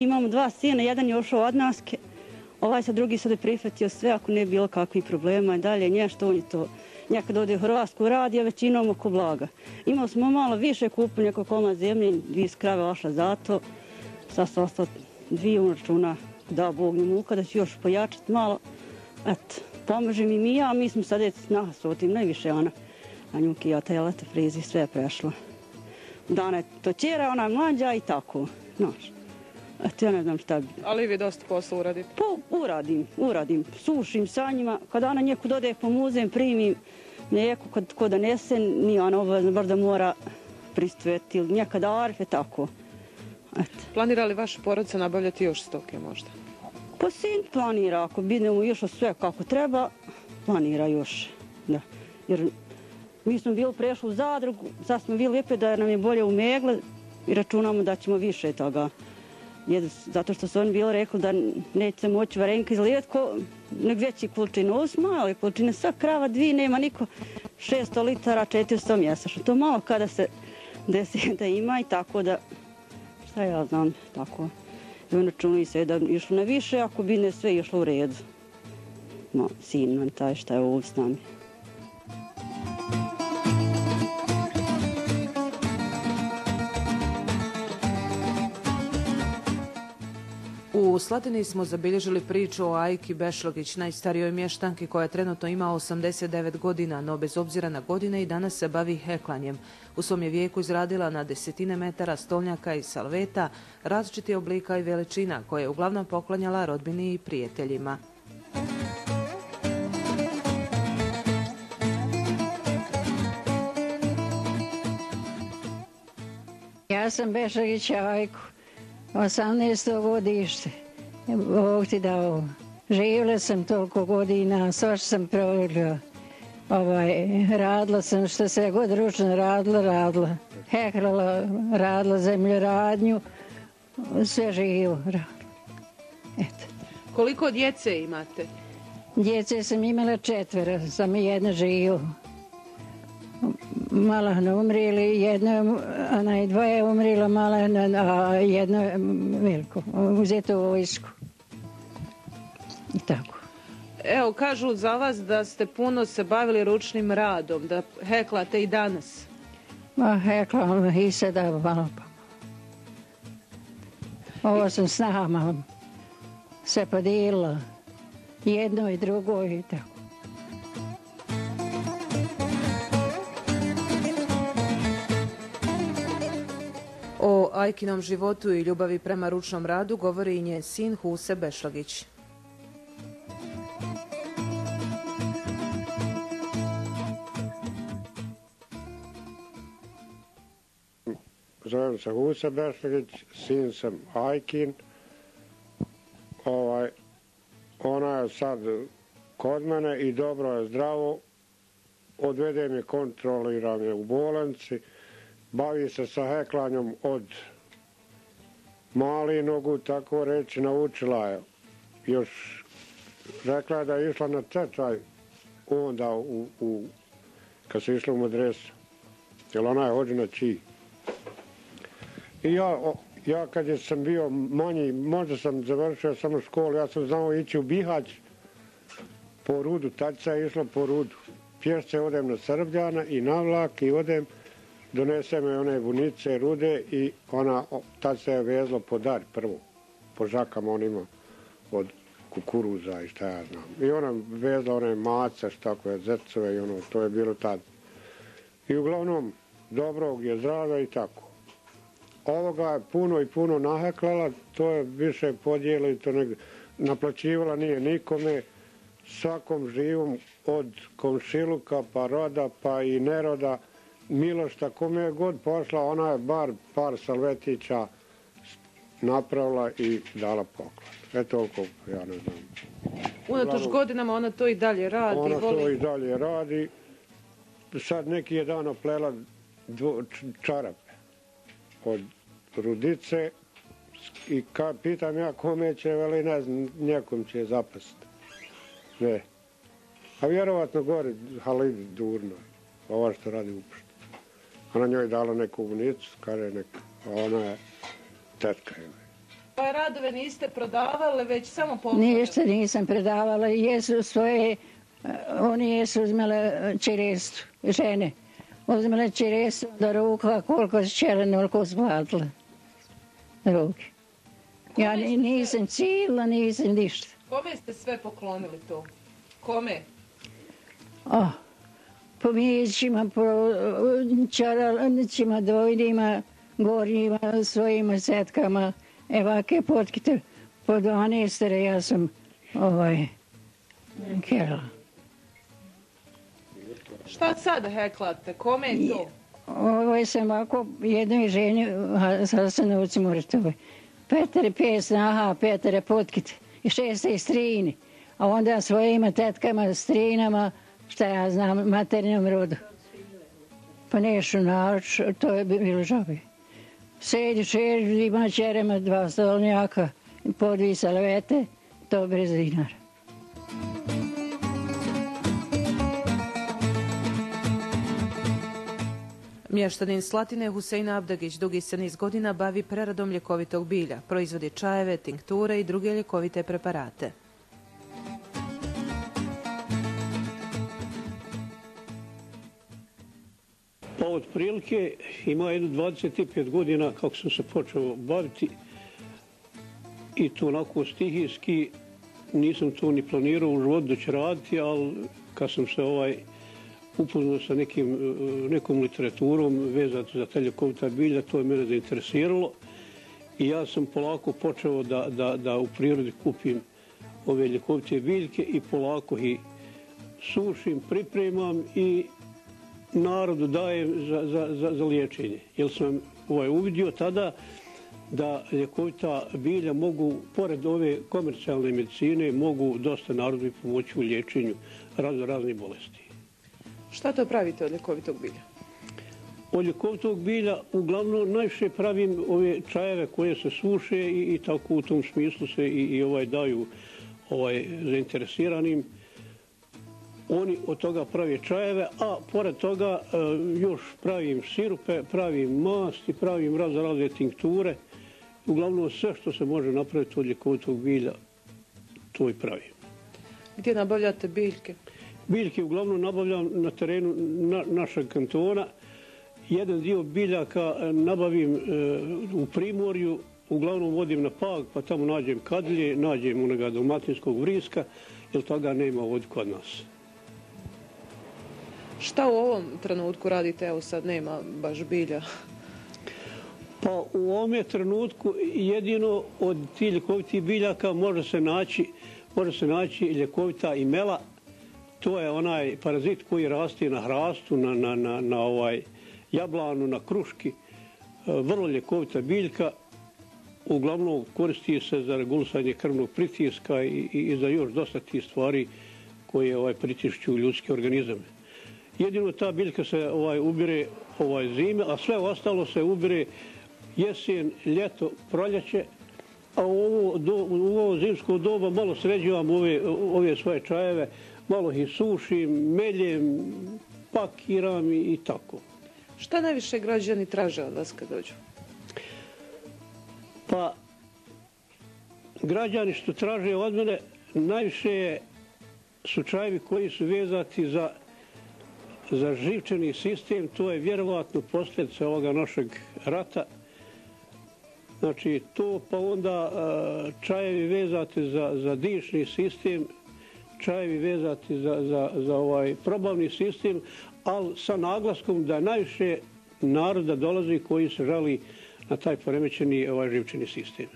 Imamo 2 sina, jedan je ošao od nas, ovaj sad drugi sad je prihvatio sve ako ne bilo kakvih problema i dalje nešto, on je to nekad ode u Hrvatsku radi, a većinom oko blaga. Imali smo malo više, kupili neko komad zemlje, 2 krave ošla zato, sad su ostalo 2 računa, da Bog ne muka, da ću još pojačati malo. Eto, pomaže mi ja, mi smo sad nas o tim najviše ona, a njuki ja teleta, frizi, sve je prešlo. Dana je to ćera, ona je mlađa i tako, znaš. Eto, ja ne znam šta bi. Ali vi dosta posla uradite? Pa uradim. Sušim sa njima. Kad ona nekud ode po muzej, primim mlijeko ko donese, nije ona obavezno baš da mora pristojati ili nekad arfe, tako. Eto. Planira li vaša porodica nabavljati još stoke možda? Pa sin planira, ako budemo išlo sve kako treba, planira još. Da. Jer mi smo bili prešli u zadrugu, sad smo bili opet da nam je bolje u Megle i računamo da ćemo više toga. Zato što su oni bili rekli da neće se moći varenka izlijeti nek veći količine. Ovo su male količine, sva krava 2, nema niko 600 litara, 400 mjesečno. To malo kada se desi da ima i tako da, šta ja znam, tako. I on računaju se da išlo na više, ako bi ne sve išlo u redu. No, sin nam taj šta je ovdje s nami. U Slatini smo zabilježili priču o Ajki Bešlogić, najstarijoj mještanki koja trenutno ima 89 godina, no bez obzira na godine i danas se bavi heklanjem. U svom je vijeku izradila na desetine metara stolnjaka i salveta, različitih oblika i veličina, koje je uglavnom poklanjala rodbini i prijateljima. Ja sam Bešlogić Ajku, 18. godište. Bog ti dao. Živjela sam toliko godina, svašta sam provjerila. Radila sam što se god ručno radila. Heklala, radila zemljoradnju, sve živo radila. Eto. Koliko djece imate? Djece sam imala 4, samo 1 živo. Malahno umrili, 2 umrila malahno, a 1 veliko, uzeto u vojsku. I tako. Evo, kažu za vas da ste puno se bavili ručnim radom, da heklate i danas. Ma heklam i sada malo pa. Ovo sam s nama se podijelila, jedno i drugo i tako. O Ajkinom životu i ljubavi prema ručnom radu govori i njen sin Huse Bešlogić. Zovem se Huse Bešlogić, sin sam Ajkin. Ona je sad kod mene i dobro je zdravo. Odvedem je, kontroliram je u bolnici. Bavi se sa heklanjem od mali nogu, tako reći, naučila je. Još rekla je da je išla na tečaj onda kad se išla u medresu. Jer ona je hođena čiji. I ja kad sam bio manji, možda sam završio samo školu, ja sam znao ići u Bihać po rudu, tačica je išla po rudu. Pješce odem na Srbljana i na vlak i odem, donese me one vunice, rude i tad se je vezlo po dar prvo, po žakama onima od kukuruza i šta ja znam. I ona vezla one mace, šta koje, zecove i to je bilo tad. I uglavnom, dobrog je zdravlja i tako. Ovoga je puno i puno naheklala, to je više podijeli, to naplaćivala nije nikome, svakom živom, od komšiluka pa roda pa i neroda, Milošta, kome je god pošla, ona je bar par salvetića napravila i dala poklon. Toliko, ja ne znam. Unatoč godinama ona to i dalje radi. Ona to i dalje radi. Sad neki je dan oplela čarape od rudice i pitam ja kome će, veli ne znam, nekom će zapasti. Ne. A vjerovatno gore Halidi Durno, ova što radi upošto. Ona njoj dala neku vunicu, kaže neka, a ona je tetka. Svoje radove niste prodavali, već samo poklonili? Ništa nisam predavala. Jesu svoje, oni jesu uzmele čirestu, žene. Uzmele čirestu do ruka, koliko su čele, koliko su platila ruke. Ja nisam cijela, nisam ništa. Kome ste sve poklonili to? Kome? Po mijećima, po čaralnicima, dvojnima, gornjima, svojima setkama, evake potkite. Po 12 ja sam kerala. Šta sad heklate? Kome je to? Ovo sam ovako jednoj ženi Hasanovci Murtovoj. 5 snaha, 5 potkite i 6 strini. A onda svojima tetkama, strinama, šta ja znam, materinjom rodu. Pa nešu naruč, to je bilo žabe. Sedi, ima čerema 2 stolnjaka, po 2 salvete, to bez dinara. Mještanin Slatine Husein Abdagić dugi se niz godina bavi preradom ljekovitog bilja, proizvodi čajeve, tinkture i druge ljekovite preparate. Pa otprilike ima jedno 25 godina kako sam se počeo baviti i to onako stihijski, nisam to ni planirao u životu da će raditi, ali kad sam se upoznao sa nekom literaturom vezano za ta ljekovita bilja, to je mene zainteresiralo i ja sam polako počeo da u prirodi kupim ove ljekovite biljke i polako ih sušim, pripremam i narodu dajem za liječenje. Jer sam uvidio tada da ljekovita bilja mogu, pored ove komercijalne medicine, mogu dosta narodu i pomoći u liječenju raznih bolesti. Šta to pravite od ljekovitog bilja? Od ljekovitog bilja uglavnom najviše pravim ove čajeve koje se suše i tako u tom smislu se daju zainteresiranim. Oni od toga prave čajeve, a pored toga još pravim sirupe, pravim masti, pravim razne tinkture. Uglavnom sve što se može napraviti od ljekovitog bilja, to i pravim. Gdje nabavljate biljke? Biljke uglavnom nabavljam na terenu našeg kantona. Jedan dio biljaka nabavim u Primorju, uglavnom vodim na Pag, pa tamo nađem kadlje, nađem onoga dalmatinskog vriska, jer toga nema ovdje kod nas. Šta u ovom trenutku radite? Evo sad nema baš bilja. Pa u ovome trenutku jedino od tih ljekovitih biljaka može se naći ljekovita imela. To je onaj parazit koji raste na hrastu, na jablanu, na kruški. Vrlo ljekovita biljka. Uglavnom koristi se za regulisanje krvnog pritiska i za još dosta tih stvari koje pritišću ljudski organizam. Jedino ta biljka se ubire zime, a sve ostalo se ubire jesen, ljeto, proljeće. A u ovo zimsko doba malo sređujem ove svoje čajeve, malo ih sušim, meljem, pakiram i tako. Šta najviše građani traže od vas kad dođu? Pa, građani što traže od mene najviše su čajevi koji su vezati za živčani sistem. To je vjerovatno posljedica ovoga našeg rata. Znači to, pa onda čajevi vezati za dišni sistem, čajevi vezati za probavni sistem, ali sa naglaskom da najviše naroda dolazi koji se žali na taj poremećeni živčani sistem.